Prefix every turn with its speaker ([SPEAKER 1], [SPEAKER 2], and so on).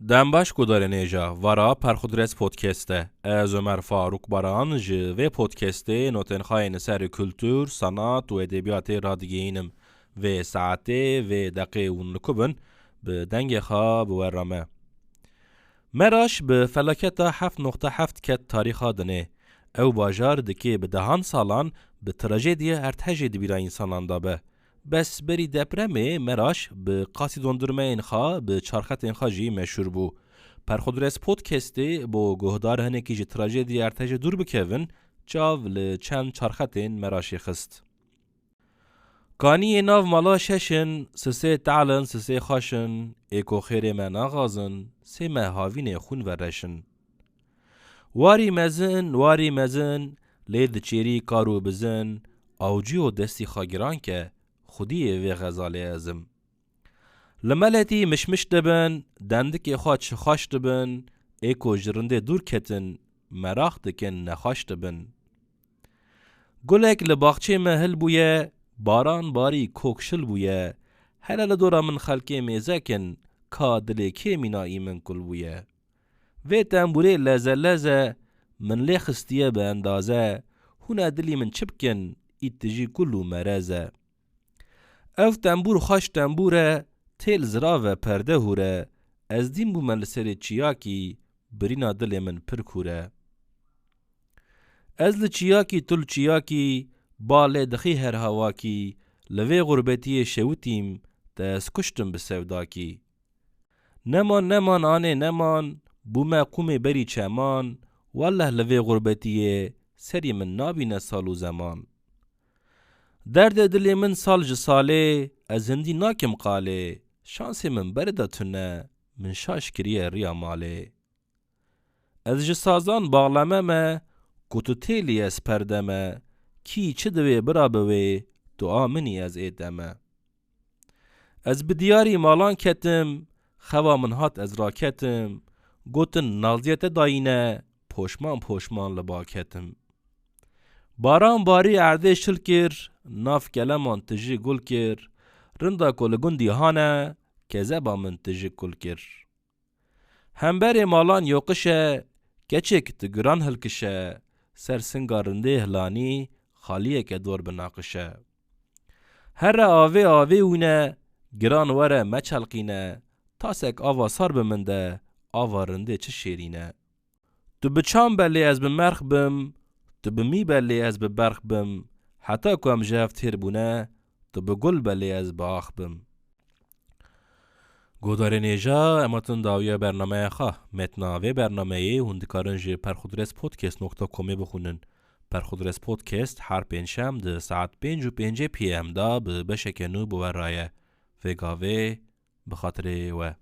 [SPEAKER 1] دنبش گودار نیجا ورا پرخودرس پودکسته از عمر فاروق باران جی و پودکسته نوتن خاین سر کلتور، صنعت و ادبیات رادگینم و ساعته و دقیقه و نکبن به دنگ خواب و رمه. مراش به فلکتا 7.7 کت تاریخ دنه او باجار دکی به دهان سالان به تراژدی ارتهج دبیرا انسانان دابه. بس بری دپرمه مراش به قاسی دندرمه اینخوا به چارخت اینخوا جی مشهور بو. پرخودرس پودکستی با گهدار هنکی جی تراژدی ارتهج دور بکوین چاو لچند چارخت این مراشی خست. کانی ناو مالا ششن، سسه تعلن، سسه خاشن، ایکو خیر من آغازن، سه مهاوین خون ورشن. واری مزن، لید چیری کارو بزن، آوجی و دستی خاگران که خودی و غزاله ازم. لملتی مشمش دبن، دندک خواد خاش دبن، ایکو جرنده دور کتن، مراخ دکن نخاش دبن. گلک لباخچه مهل بویه، باران باری کوکشل بویه، هلال دورا من خلقه میزکن، که دلکه مینایی من کل بویه. و تنبوره لزه من لیخستیه به اندازه، هونه دلی من چپکن، ایتجی کلو مرزه. اف تنبور خوش تنبوره، تیل زراوه پرده هوره، از دین بو من لسر چیاکی، برینا دل من پرکوره. از لچیاکی تل چیاکی، باله دخی هر هواکی، لوی غربتی شوتیم، دست کشتم بسوداکی. نمان آنه نمان، بومه قوم بری چمان، والله لوی غربتیه، سری من نابینه سال و زمان. درد دل من سال جساله، از هندی ناکم قاله، شانس من بردتونه، من شاش کریه ریا ماله. از جسازان باغلمه ما، کتو تیلی از پردمه، کی چه دوی برا بوی، دعا منی از ایدمه. از بدیاری مالان کتم، خوا من هات از راکتم، گوتن نازیت داینه، پوشمان لبا کتم. باران باری عرده شل کر، ناف کلمان تجی گل کر، رندا کل گندی هانه، که زبا من تجی کل کر. همبر مالان یوقشه، کچک تگران هلکشه، سر سنگارنده هلانی، خالیه که دور بناقشه. هر آوه اونه، گران وره مچلقینه، تاسک آوا سار بمنده، آوا رنده چه شیرینه. تو بچام بلی از بمرخ بم، تو بمی بلی از ببرخ بم، حتی که هم جفت هر بونه، تو بگل بلی از باخ بم. گودار نیجا اماتن داویه برنامه خواه، متناوی برنامه هندکارنجی پرخودرس پودکست .com بخونن. پرخودرس پودکست هر پنجشنبه ده ساعت 5:05 PM دا به بشکنو بورایه. وگاوه بخاطر و